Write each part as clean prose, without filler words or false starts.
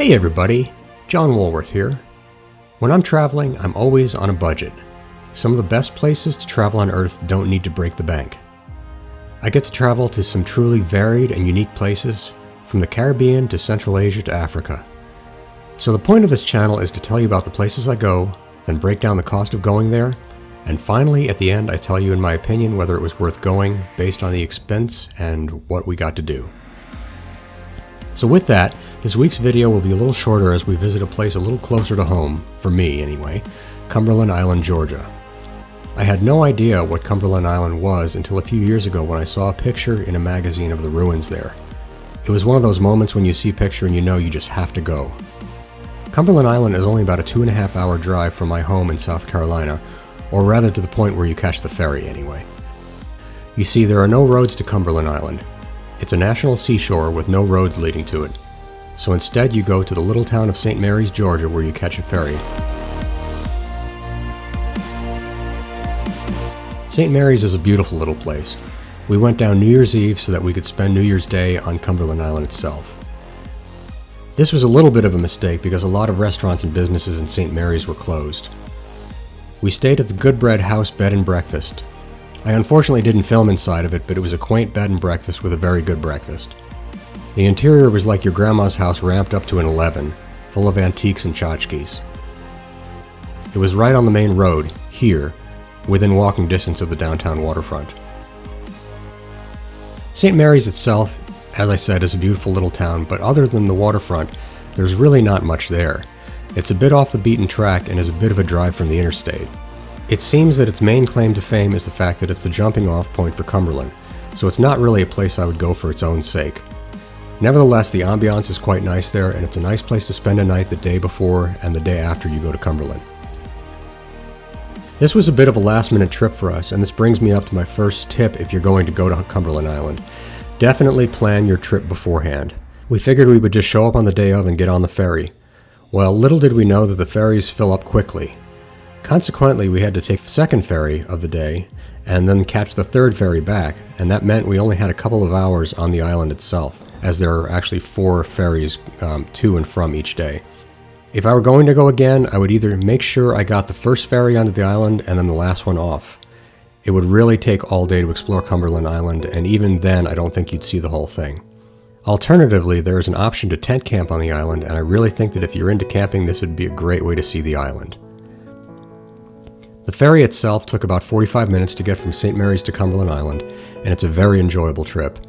Hey everybody, John Woolworth here. When I'm traveling, I'm always on a budget. Some of the best places to travel on Earth don't need to break the bank. I get to travel to some truly varied and unique places, from the Caribbean to Central Asia to Africa. So the point of this channel is to tell you about the places I go, then break down the cost of going there, and finally at the end I tell you in my opinion whether it was worth going based on the expense and what we got to do. So with that, this week's video will be a little shorter as we visit a place a little closer to home, for me anyway, Cumberland Island, Georgia. I had no idea what Cumberland Island was until a few years ago when I saw a picture in a magazine of the ruins there. It was one of those moments when you see a picture and you know you just have to go. Cumberland Island is only about a 2.5 hour drive from my home in South Carolina, or rather to the point where you catch the ferry anyway. You see, there are no roads to Cumberland Island. It's a national seashore with no roads leading to it. So instead you go to the little town of St. Mary's, Georgia, where you catch a ferry. St. Mary's is a beautiful little place. We went down New Year's Eve so that we could spend New Year's Day on Cumberland Island itself. This was a little bit of a mistake because a lot of restaurants and businesses in St. Mary's were closed. We stayed at the Good Bread House Bed and Breakfast. I unfortunately didn't film inside of it, but it was a quaint bed and breakfast with a very good breakfast. The interior was like your grandma's house ramped up to an 11, full of antiques and tchotchkes. It was right on the main road, here, within walking distance of the downtown waterfront. St. Mary's itself, as I said, is a beautiful little town, but other than the waterfront, there's really not much there. It's a bit off the beaten track and is a bit of a drive from the interstate. It seems that its main claim to fame is the fact that it's the jumping off point for Cumberland, so it's not really a place I would go for its own sake. Nevertheless, the ambiance is quite nice there, and it's a nice place to spend a night the day before and the day after you go to Cumberland. This was a bit of a last-minute trip for us, and this brings me up to my first tip if you're going to go to Cumberland Island. Definitely plan your trip beforehand. We figured we would just show up on the day of and get on the ferry. Well, little did we know that the ferries fill up quickly. Consequently, we had to take the second ferry of the day and then catch the third ferry back, and that meant we only had a couple of hours on the island itself, as there are actually 4 ferries to and from each day. If I were going to go again, I would either make sure I got the first ferry onto the island and then the last one off. It would really take all day to explore Cumberland Island, and even then I don't think you'd see the whole thing. Alternatively, there is an option to tent camp on the island, and I really think that if you're into camping, this would be a great way to see the island. The ferry itself took about 45 minutes to get from St. Mary's to Cumberland Island, and it's a very enjoyable trip.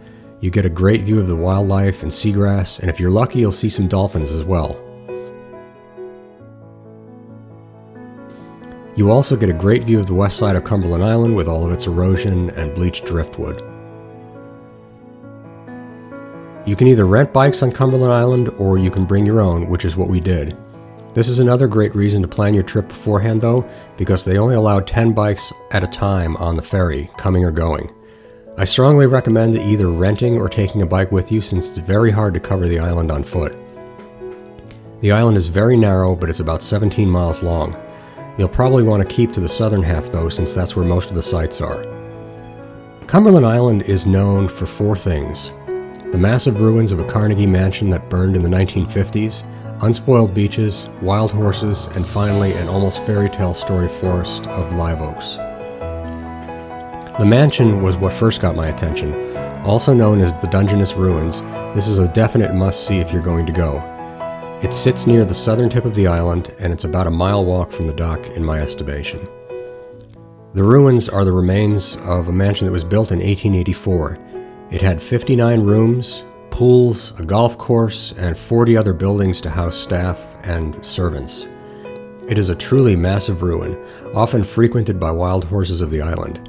You get a great view of the wildlife and seagrass, and if you're lucky, you'll see some dolphins as well. You also get a great view of the west side of Cumberland Island with all of its erosion and bleached driftwood. You can either rent bikes on Cumberland Island or you can bring your own, which is what we did. This is another great reason to plan your trip beforehand though, because they only allow 10 bikes at a time on the ferry, coming or going. I strongly recommend either renting or taking a bike with you since it's very hard to cover the island on foot. The island is very narrow, but it's about 17 miles long. You'll probably want to keep to the southern half though, since that's where most of the sites are. Cumberland Island is known for 4 things: the massive ruins of a Carnegie mansion that burned in the 1950s, unspoiled beaches, wild horses, and finally an almost fairy tale story forest of live oaks. The mansion was what first got my attention. Also known as the Dungeness Ruins, this is a definite must-see if you're going to go. It sits near the southern tip of the island, and it's about a mile walk from the dock in my estimation. The ruins are the remains of a mansion that was built in 1884. It had 59 rooms, pools, a golf course, and 40 other buildings to house staff and servants. It is a truly massive ruin, often frequented by wild horses of the island.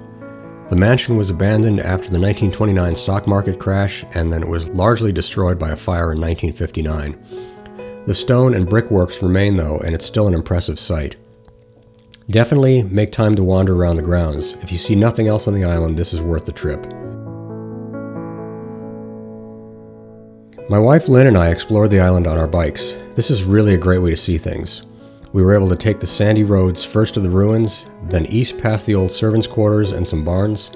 The mansion was abandoned after the 1929 stock market crash, and then it was largely destroyed by a fire in 1959. The stone and brickworks remain though, and it's still an impressive sight. Definitely make time to wander around the grounds. If you see nothing else on the island, this is worth the trip. My wife Lynn and I explored the island on our bikes. This is really a great way to see things. We were able to take the sandy roads first to the ruins, then east past the old servants' quarters and some barns.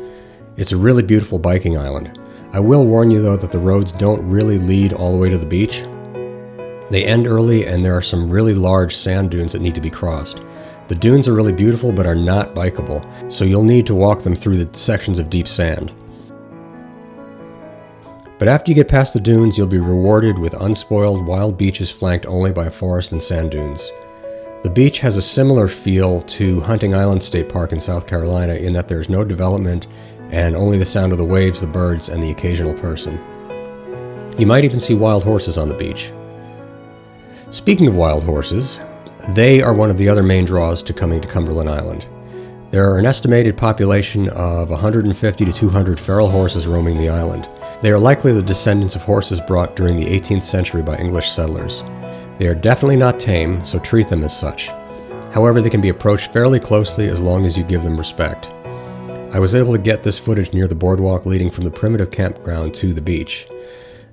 It's a really beautiful biking island. I will warn you though that the roads don't really lead all the way to the beach. They end early and there are some really large sand dunes that need to be crossed. The dunes are really beautiful but are not bikeable, so you'll need to walk them through the sections of deep sand. But after you get past the dunes, you'll be rewarded with unspoiled wild beaches flanked only by forest and sand dunes. The beach has a similar feel to Hunting Island State Park in South Carolina in that there's no development and only the sound of the waves, the birds, and the occasional person. You might even see wild horses on the beach. Speaking of wild horses, they are one of the other main draws to coming to Cumberland Island. There are an estimated population of 150 to 200 feral horses roaming the island. They are likely the descendants of horses brought during the 18th century by English settlers. They are definitely not tame, so treat them as such. However, they can be approached fairly closely as long as you give them respect. I was able to get this footage near the boardwalk leading from the primitive campground to the beach.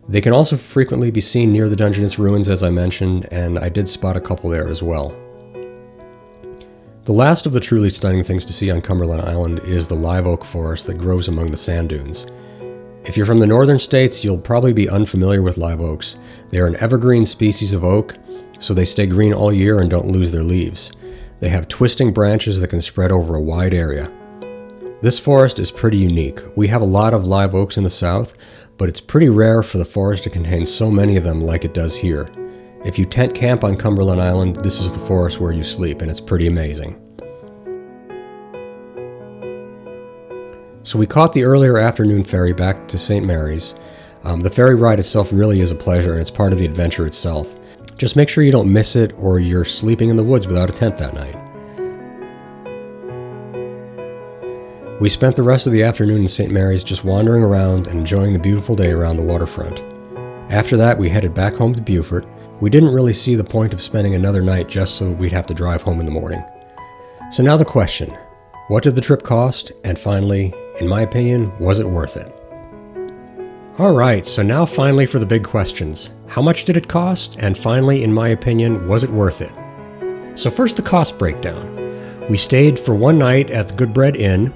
They can also frequently be seen near the Dungeness Ruins, as I mentioned, and I did spot a couple there as well. The last of the truly stunning things to see on Cumberland Island is the live oak forest that grows among the sand dunes. If you're from the northern states, you'll probably be unfamiliar with live oaks. They are an evergreen species of oak, so they stay green all year and don't lose their leaves. They have twisting branches that can spread over a wide area. This forest is pretty unique. We have a lot of live oaks in the south, but it's pretty rare for the forest to contain so many of them like it does here. If you tent camp on Cumberland Island, this is the forest where you sleep, and it's pretty amazing. So we caught the earlier afternoon ferry back to St. Mary's. The ferry ride itself really is a pleasure, and it's part of the adventure itself. Just make sure you don't miss it, or you're sleeping in the woods without a tent that night. We spent the rest of the afternoon in St. Mary's just wandering around and enjoying the beautiful day around the waterfront. After that, we headed back home to Beaufort. We didn't really see the point of spending another night just so we'd have to drive home in the morning. So now the question, what did the trip cost? And finally, in my opinion, was it worth it? Alright, so now finally for the big questions. How much did it cost? And finally, in my opinion, was it worth it? So first the cost breakdown. We stayed for one night at the Good Bread Inn.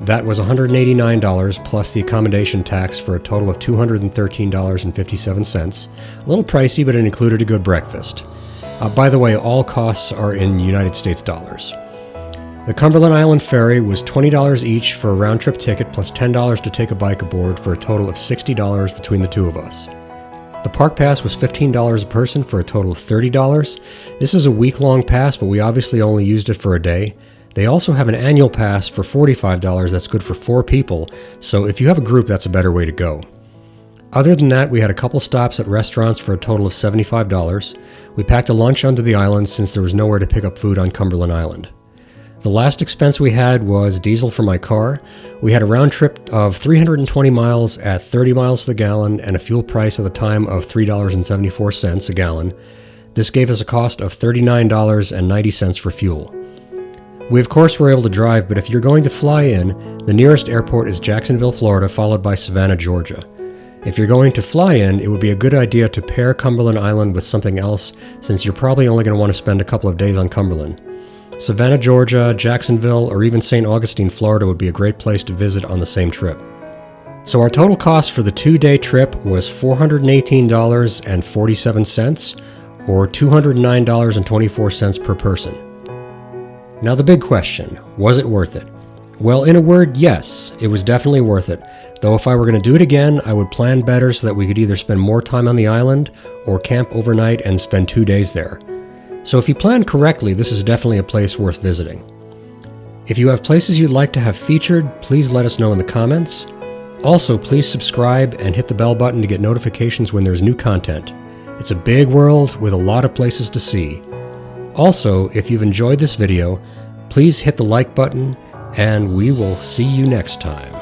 That was $189 plus the accommodation tax for a total of $213.57. A little pricey, but it included a good breakfast. By the way, all costs are in United States dollars. The Cumberland Island Ferry was $20 each for a round-trip ticket plus $10 to take a bike aboard for a total of $60 between the two of us. The park pass was $15 a person for a total of $30. This is a week-long pass, but we obviously only used it for a day. They also have an annual pass for $45 that's good for 4 people, so if you have a group, that's a better way to go. Other than that, we had a couple stops at restaurants for a total of $75. We packed a lunch onto the island since there was nowhere to pick up food on Cumberland Island. The last expense we had was diesel for my car. We had a round trip of 320 miles at 30 miles to the gallon and a fuel price at the time of $3.74 a gallon. This gave us a cost of $39.90 for fuel. We of course were able to drive, but if you're going to fly in, the nearest airport is Jacksonville, Florida, followed by Savannah, Georgia. If you're going to fly in, it would be a good idea to pair Cumberland Island with something else, since you're probably only going to want to spend a couple of days on Cumberland. Savannah, Georgia, Jacksonville, or even St. Augustine, Florida would be a great place to visit on the same trip. So our total cost for the 2-day trip was $418.47, or $209.24 per person. Now the big question, was it worth it? Well, in a word, yes, it was definitely worth it. Though if I were going to do it again, I would plan better so that we could either spend more time on the island or camp overnight and spend 2 days there. So if you plan correctly, this is definitely a place worth visiting. If you have places you'd like to have featured, please let us know in the comments. Also, please subscribe and hit the bell button to get notifications when there's new content. It's a big world with a lot of places to see. Also, if you've enjoyed this video, please hit the like button, and we will see you next time.